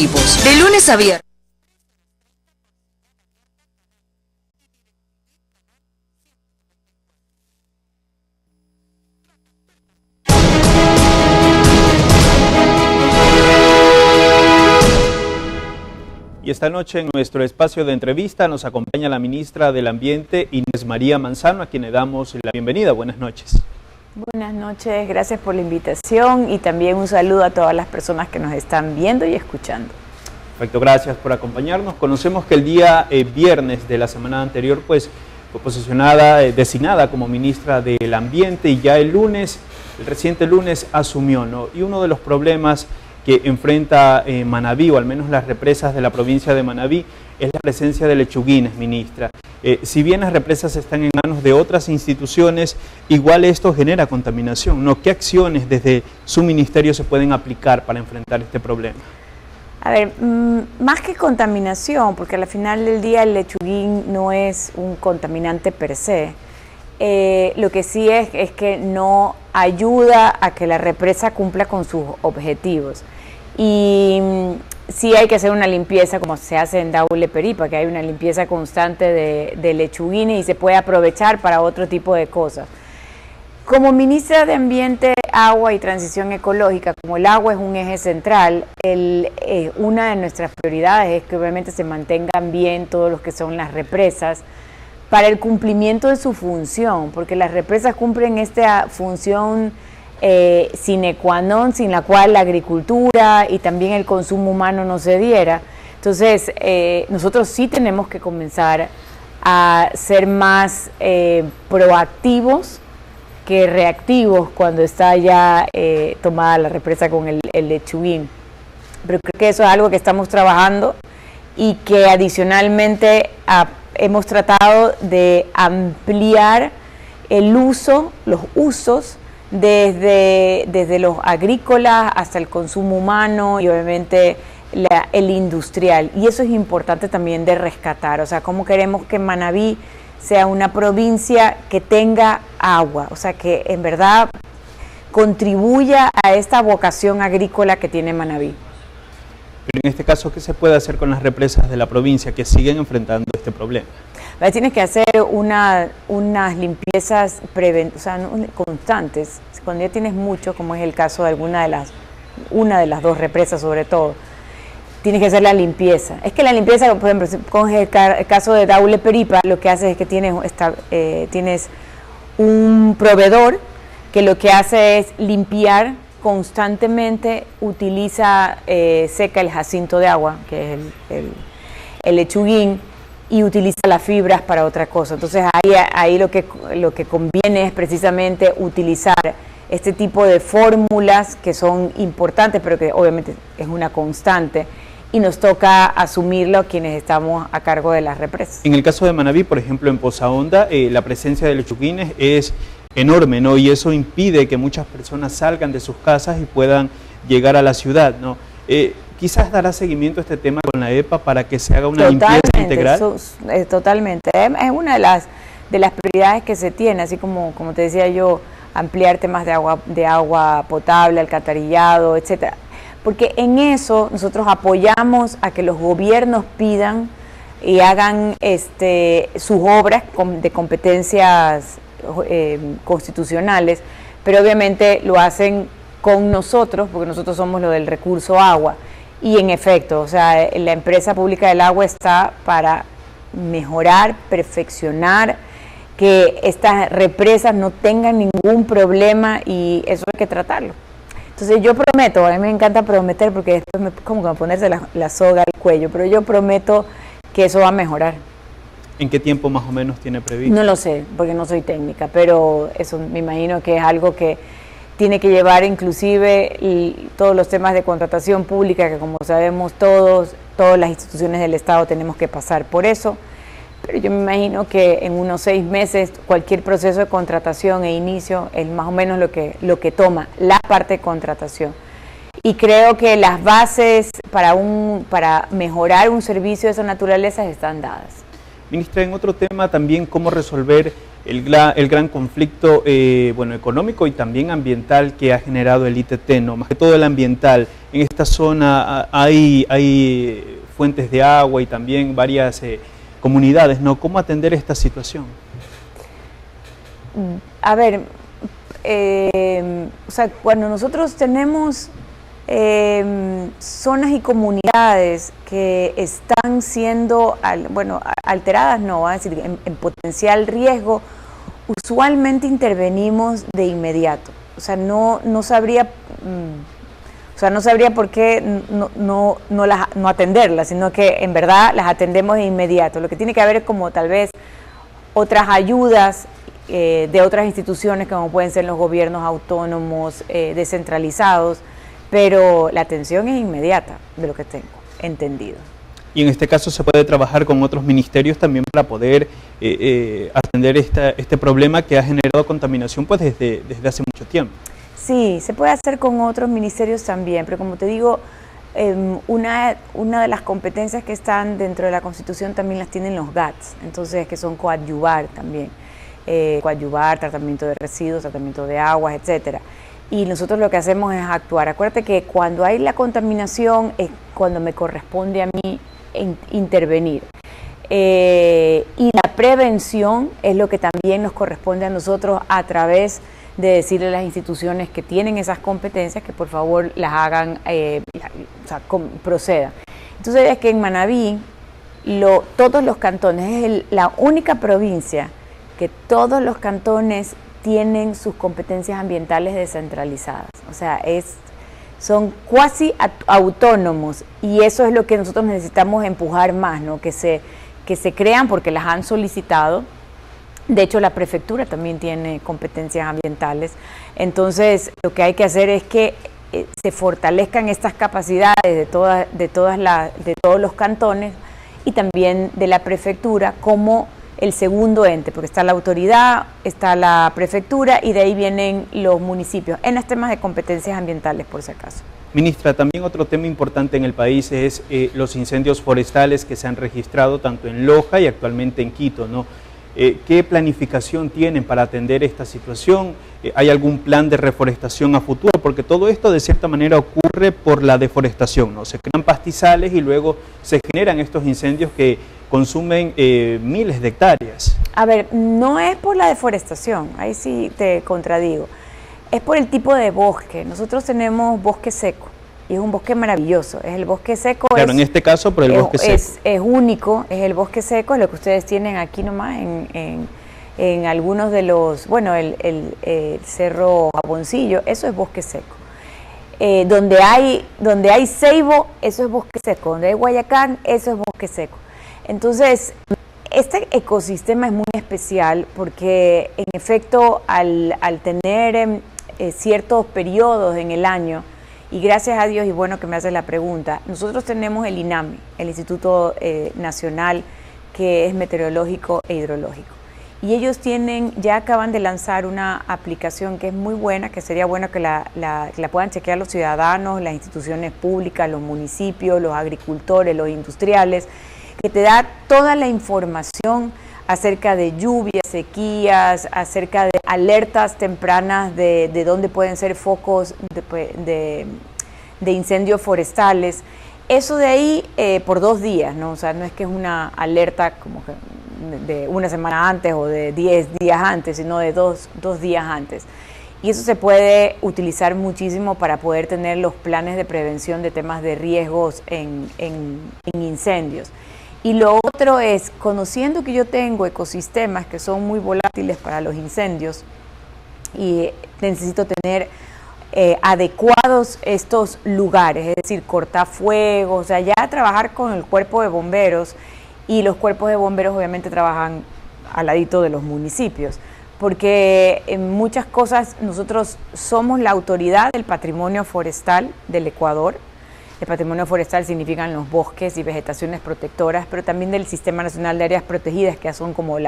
informativos, de lunes a viernes. Y esta noche en nuestro espacio de entrevista nos acompaña la ministra del Ambiente, Inés María Manzano, a quien le damos la bienvenida. Buenas noches. Buenas noches, gracias por la invitación y también un saludo a todas las personas que nos están viendo y escuchando. Perfecto, gracias por acompañarnos. Conocemos que el día viernes de la semana anterior pues fue posicionada, designada como ministra del Ambiente, y ya el reciente lunes asumió, ¿no? Y uno de los problemas que enfrenta Manabí, o al menos las represas de la provincia de Manabí, es la presencia de lechuguines, ministra. Si bien las represas están en manos de otras instituciones, igual esto genera contaminación, ¿no? ¿Qué acciones desde su ministerio se pueden aplicar para enfrentar este problema? A ver, más que contaminación, porque al final del día el lechuguín no es un contaminante per se, lo que sí es que no ayuda a que la represa cumpla con sus objetivos. Y sí hay que hacer una limpieza como se hace en Daule Peripa, que hay una limpieza constante de lechuguines y se puede aprovechar para otro tipo de cosas. Como ministra de Ambiente, Agua y Transición Ecológica, como el agua es un eje central, una de nuestras prioridades es que obviamente se mantengan bien todos los que son las represas para el cumplimiento de su función, porque las represas cumplen esta función sine qua non, sin la cual la agricultura y también el consumo humano no se diera. Entonces, nosotros sí tenemos que comenzar a ser más proactivos que reactivos cuando está ya tomada la represa con el lechuguín. Pero creo que eso es algo que estamos trabajando y que adicionalmente hemos tratado de ampliar los usos desde los agrícolas hasta el consumo humano y obviamente el industrial. Y eso es importante también de rescatar, o sea, cómo queremos que Manabí sea una provincia que tenga agua, o sea, que en verdad contribuya a esta vocación agrícola que tiene Manabí. Pero en este caso, ¿qué se puede hacer con las represas de la provincia que siguen enfrentando este problema? Tienes que hacer unas limpiezas constantes. Cuando ya tienes mucho, como es el caso de una de las dos represas sobre todo, tienes que hacer la limpieza. Es que la limpieza, por ejemplo, con el caso de Daule Peripa, lo que hace es que tienes un proveedor que lo que hace es limpiar constantemente, seca el jacinto de agua, que es el lechuguín, y utiliza las fibras para otra cosa. Entonces ahí lo que conviene es precisamente utilizar este tipo de fórmulas que son importantes, pero que obviamente es una constante, y nos toca asumirlo a quienes estamos a cargo de las represas. En el caso de Manabí, por ejemplo, en Poza Honda, la presencia de lechuguines es enorme, ¿no? Y eso impide que muchas personas salgan de sus casas y puedan llegar a la ciudad, ¿no? Quizás dará seguimiento a este tema con la EPA para que se haga una limpieza integral. Totalmente, es una de las prioridades que se tiene, así como te decía yo, ampliar temas de agua potable, alcantarillado, etcétera. Porque en eso nosotros apoyamos a que los gobiernos pidan y hagan sus obras de competencias constitucionales, pero obviamente lo hacen con nosotros, porque nosotros somos lo del recurso agua. Y en efecto, o sea, la empresa pública del agua está para mejorar, perfeccionar, que estas represas no tengan ningún problema, y eso hay que tratarlo. Entonces yo prometo, a mí me encanta prometer porque después como que ponerse la soga al cuello, pero yo prometo que eso va a mejorar. ¿En qué tiempo más o menos tiene previsto? No lo sé, porque no soy técnica, pero eso me imagino que es algo que tiene que llevar inclusive todos los temas de contratación pública, que como sabemos todas las instituciones del Estado tenemos que pasar por eso, pero yo me imagino que en unos 6 meses cualquier proceso de contratación e inicio es más o menos lo que toma la parte de contratación. Y creo que las bases para mejorar un servicio de esa naturaleza están dadas. Ministra, en otro tema también, ¿cómo resolver el gran conflicto bueno, económico y también ambiental que ha generado el ITT, ¿no? Más que todo el ambiental. En esta zona hay fuentes de agua y también varias comunidades, ¿no? ¿Cómo atender esta situación? A ver, o sea, cuando nosotros tenemos zonas y comunidades que están siendo, bueno, alteradas, no, va a decir, en potencial riesgo, usualmente intervenimos de inmediato. O sea, no sabría por qué no atenderlas, sino que en verdad las atendemos de inmediato. Lo que tiene que haber es como tal vez otras ayudas de otras instituciones, como pueden ser los gobiernos autónomos descentralizados, pero la atención es inmediata, de lo que tengo entendido. Y en este caso se puede trabajar con otros ministerios también para poder atender este problema que ha generado contaminación pues desde hace mucho tiempo. Sí, se puede hacer con otros ministerios también, pero como te digo, una de las competencias que están dentro de la Constitución también las tienen los GATS, entonces que son coadyuvar también, coadyuvar, tratamiento de residuos, tratamiento de aguas, etcétera. Y nosotros lo que hacemos es actuar. Acuérdate que cuando hay la contaminación es cuando me corresponde a mí intervenir. Y la prevención es lo que también nos corresponde a nosotros a través de decirle a las instituciones que tienen esas competencias que por favor las hagan, procedan. Entonces es que en Manabí todos los cantones, es la única provincia que todos los cantones tienen sus competencias ambientales descentralizadas, o sea, son cuasi autónomos, y eso es lo que nosotros necesitamos empujar más, ¿no? Que se crean porque las han solicitado. De hecho, la prefectura también tiene competencias ambientales, entonces lo que hay que hacer es que se fortalezcan estas capacidades de todos los cantones y también de la prefectura como el segundo ente, porque está la autoridad, está la prefectura y de ahí vienen los municipios, en los temas de competencias ambientales, por si acaso. Ministra, también otro tema importante en el país es los incendios forestales que se han registrado tanto en Loja y actualmente en Quito, ¿no? ¿Qué planificación tienen para atender esta situación? ¿Hay algún plan de reforestación a futuro? Porque todo esto de cierta manera ocurre por la deforestación, ¿no? Se crean pastizales y luego se generan estos incendios que consumen miles de hectáreas. A ver, no es por la deforestación, ahí sí te contradigo, es por el tipo de bosque. Nosotros tenemos bosque seco y es un bosque maravilloso, es el bosque seco. Claro, en este caso por el bosque seco. Es único, es el bosque seco, es lo que ustedes tienen aquí nomás en algunos de los, bueno, el Cerro Jaboncillo, eso es bosque seco. Donde hay ceibo, eso es bosque seco, donde hay guayacán, eso es bosque seco. Entonces, este ecosistema es muy especial porque, en efecto, al tener ciertos periodos en el año, y gracias a Dios, y bueno que me haces la pregunta, nosotros tenemos el INAMI, el Instituto Nacional que es Meteorológico e Hidrológico. Y ellos ya acaban de lanzar una aplicación que es muy buena, que sería bueno que la puedan chequear los ciudadanos, las instituciones públicas, los municipios, los agricultores, los industriales, que te da toda la información acerca de lluvias, sequías, acerca de alertas tempranas de dónde pueden ser focos de incendios forestales. Eso de ahí por 2 días, ¿no? O sea, no es que es una alerta como que de una semana antes o de 10 días antes, sino de dos días antes. Y eso se puede utilizar muchísimo para poder tener los planes de prevención de temas de riesgos en incendios. Y lo otro es, conociendo que yo tengo ecosistemas que son muy volátiles para los incendios y necesito tener adecuados estos lugares, es decir, cortafuegos, o sea, ya trabajar con el cuerpo de bomberos, y los cuerpos de bomberos obviamente trabajan al ladito de los municipios, porque en muchas cosas nosotros somos la autoridad del patrimonio forestal del Ecuador. El patrimonio forestal significan los bosques y vegetaciones protectoras, pero también del Sistema Nacional de Áreas Protegidas, que son como el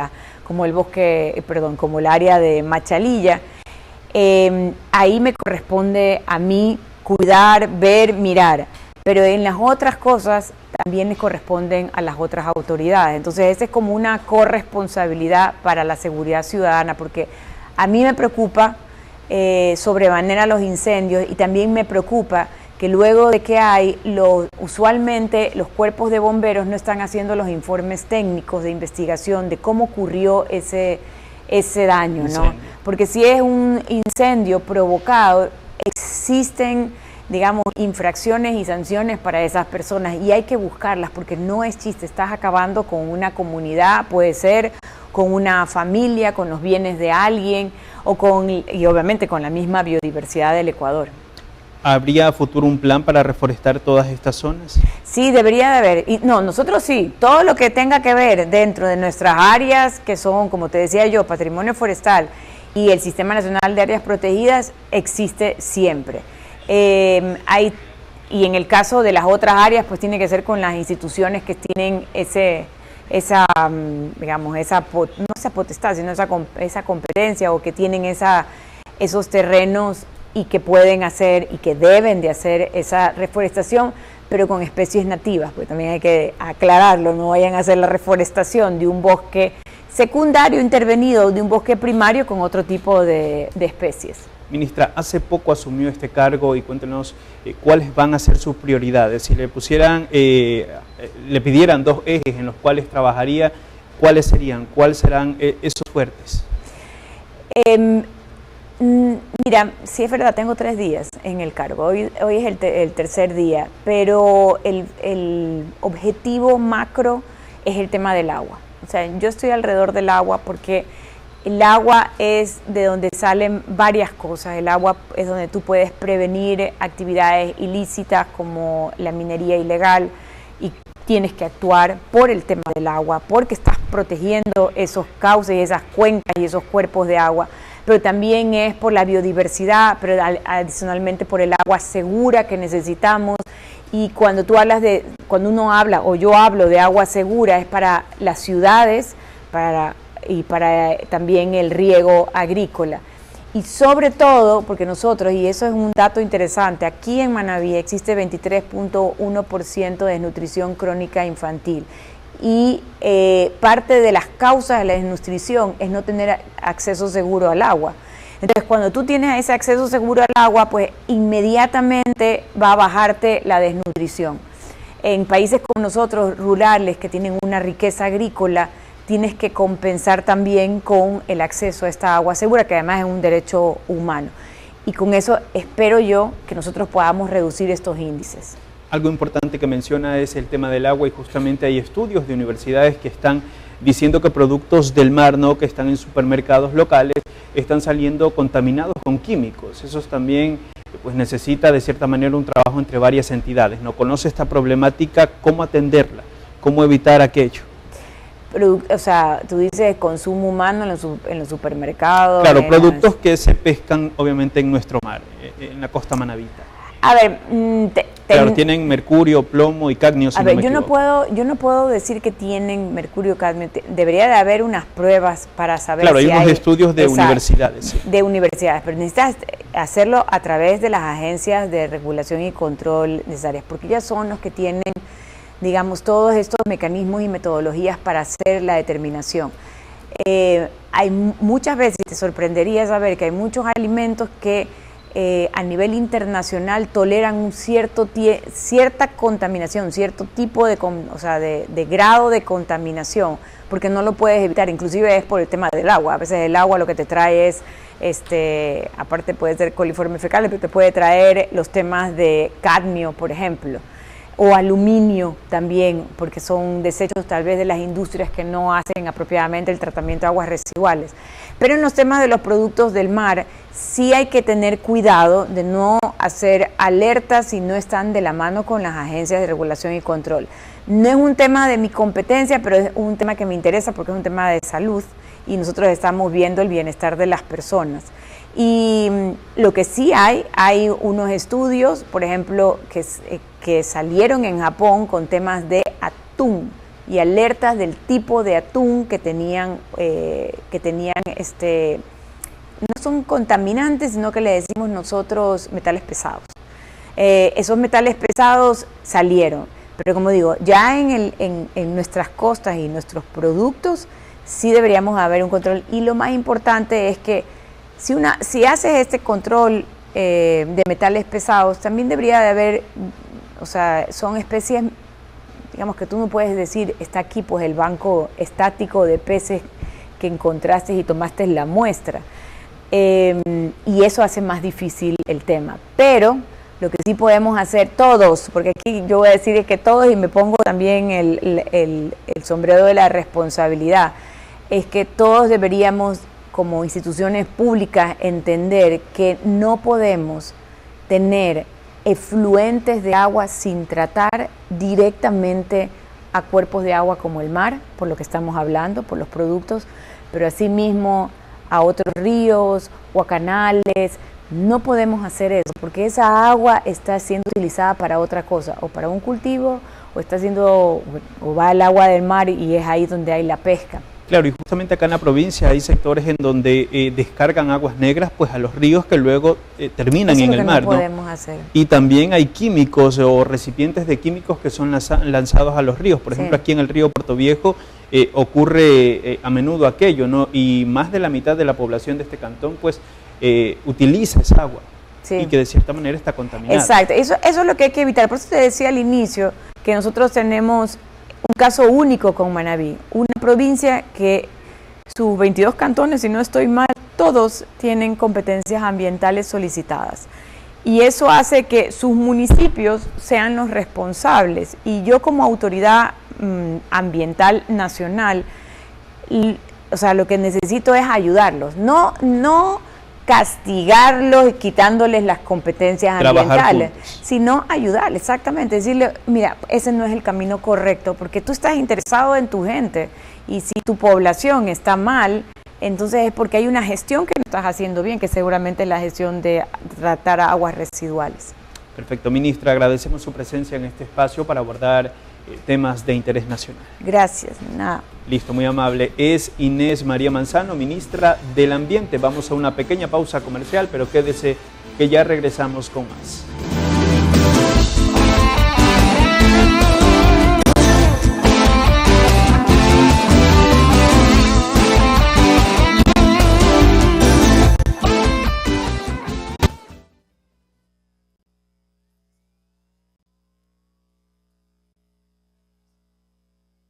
área de Machalilla. Ahí me corresponde a mí cuidar, ver, mirar, pero en las otras cosas también les corresponden a las otras autoridades. Entonces, esa es como una corresponsabilidad para la seguridad ciudadana, porque a mí me preocupa sobremanera los incendios y también me preocupa que luego de que usualmente los cuerpos de bomberos no están haciendo los informes técnicos de investigación de cómo ocurrió ese daño, ¿no? Porque si es un incendio provocado, existen, digamos, infracciones y sanciones para esas personas y hay que buscarlas porque no es chiste, estás acabando con una comunidad, puede ser con una familia, con los bienes de alguien y obviamente con la misma biodiversidad del Ecuador. ¿Habría a futuro un plan para reforestar todas estas zonas? Sí, debería de haber. Y no, nosotros sí, todo lo que tenga que ver dentro de nuestras áreas, que son, como te decía yo, patrimonio forestal y el Sistema Nacional de Áreas Protegidas, existe siempre. Y en el caso de las otras áreas, pues tiene que ser con las instituciones que tienen esa potestad, sino esa competencia o que tienen esos terrenos y que pueden hacer y que deben de hacer esa reforestación, pero con especies nativas, porque también hay que aclararlo, no vayan a hacer la reforestación de un bosque secundario intervenido, de un bosque primario con otro tipo de especies. Ministra, hace poco asumió este cargo y cuéntenos cuáles van a ser sus prioridades. Si le pidieran 2 ejes en los cuales trabajaría, ¿cuáles serían? ¿Cuáles serán esos fuertes? Mira, sí es verdad, tengo 3 días en el cargo, hoy es el tercer día, pero el objetivo macro es el tema del agua. O sea, yo estoy alrededor del agua porque el agua es de donde salen varias cosas. El agua es donde tú puedes prevenir actividades ilícitas como la minería ilegal y tienes que actuar por el tema del agua, porque estás protegiendo esos cauces, esas cuencas y esos cuerpos de agua, pero también es por la biodiversidad, pero adicionalmente por el agua segura que necesitamos. Y cuando uno habla o yo hablo de agua segura es para las ciudades y para también el riego agrícola. Y sobre todo, porque nosotros, y eso es un dato interesante, aquí en Manabí existe 23.1% de desnutrición crónica infantil. Y parte de las causas de la desnutrición es no tener acceso seguro al agua. Entonces, cuando tú tienes ese acceso seguro al agua, pues inmediatamente va a bajarte la desnutrición. En países como nosotros, rurales, que tienen una riqueza agrícola, tienes que compensar también con el acceso a esta agua segura, que además es un derecho humano. Y con eso espero yo que nosotros podamos reducir estos índices. Algo importante que menciona es el tema del agua y justamente hay estudios de universidades que están diciendo que productos del mar, ¿no?, que están en supermercados locales, están saliendo contaminados con químicos. Eso también pues necesita de cierta manera un trabajo entre varias entidades. ¿No conoce esta problemática? ¿Cómo atenderla? ¿Cómo evitar aquello? O sea, tú dices consumo humano en los supermercados. Claro, productos que se pescan obviamente en nuestro mar, en la costa manabita. A ver, claro, tienen mercurio, plomo y cadmio. A ver, yo no puedo decir que tienen mercurio, cadmio. Debería de haber unas pruebas para saber. Claro, hay unos estudios de universidades. Sí. De universidades, pero necesitas hacerlo a través de las agencias de regulación y control necesarias, porque ellas son los que tienen, digamos, todos estos mecanismos y metodologías para hacer la determinación. Hay muchas veces, te sorprendería saber que hay muchos alimentos que a nivel internacional toleran cierta contaminación, cierto tipo de grado de contaminación, porque no lo puedes evitar, inclusive es por el tema del agua. A veces el agua lo que te trae es, aparte puede ser coliformes fecales, pero te puede traer los temas de cadmio, por ejemplo, o aluminio también, porque son desechos tal vez de las industrias que no hacen apropiadamente el tratamiento de aguas residuales. Pero en los temas de los productos del mar, sí hay que tener cuidado de no hacer alertas si no están de la mano con las agencias de regulación y control. No es un tema de mi competencia, pero es un tema que me interesa porque es un tema de salud y nosotros estamos viendo el bienestar de las personas. Y lo que sí hay unos estudios, por ejemplo, que salieron en Japón con temas de atún y alertas del tipo de atún que tenían no son contaminantes, sino que le decimos nosotros metales pesados. Esos metales pesados salieron, Pero como digo, ya en nuestras costas y nuestros productos sí deberíamos haber un control. Y lo más importante es que si haces este control de metales pesados, también debería de haber, o sea, son especies, digamos que tú no puedes decir, está aquí pues el banco estático de peces que encontraste y tomaste la muestra. Y eso hace más difícil el tema. Pero lo que sí podemos hacer todos, porque aquí yo voy a decir que todos, y me pongo también el sombrero de la responsabilidad, es que todos deberíamos, como instituciones públicas, entender que no podemos tener efluentes de agua sin tratar directamente a cuerpos de agua como el mar, por lo que estamos hablando, por los productos, pero asimismo a otros ríos o a canales. No podemos hacer eso, porque esa agua está siendo utilizada para otra cosa, o para un cultivo, o va al agua del mar y es ahí donde hay la pesca. Claro, y justamente acá en la provincia hay sectores en donde descargan aguas negras pues a los ríos que luego terminan en el mar, ¿no? Podemos hacer. Y también hay químicos o recipientes de químicos que son lanzados a los ríos. Por ejemplo, aquí en el río Puerto Viejo ocurre a menudo aquello, ¿no? Y más de la mitad de la población de este cantón pues utiliza esa agua y que de cierta manera está contaminada. Exacto, eso es lo que hay que evitar. Por eso te decía al inicio que nosotros tenemos un caso único con Manabí, una provincia que sus 22 cantones, si no estoy mal, todos tienen competencias ambientales solicitadas. Y eso hace que sus municipios sean los responsables. Y yo como autoridad ambiental nacional, o sea, lo que necesito es ayudarlos, no castigarlos y quitándoles las competencias ambientales, sino ayudarles, exactamente, decirle, mira, ese no es el camino correcto, porque tú estás interesado en tu gente, y si tu población está mal, entonces es porque hay una gestión que no estás haciendo bien, que seguramente es la gestión de tratar aguas residuales. Perfecto, ministra, agradecemos su presencia en este espacio para abordar temas de interés nacional. Gracias, nada. Listo, muy amable. Es Inés María Manzano, ministra del Ambiente. Vamos a una pequeña pausa comercial, pero quédese que ya regresamos con más.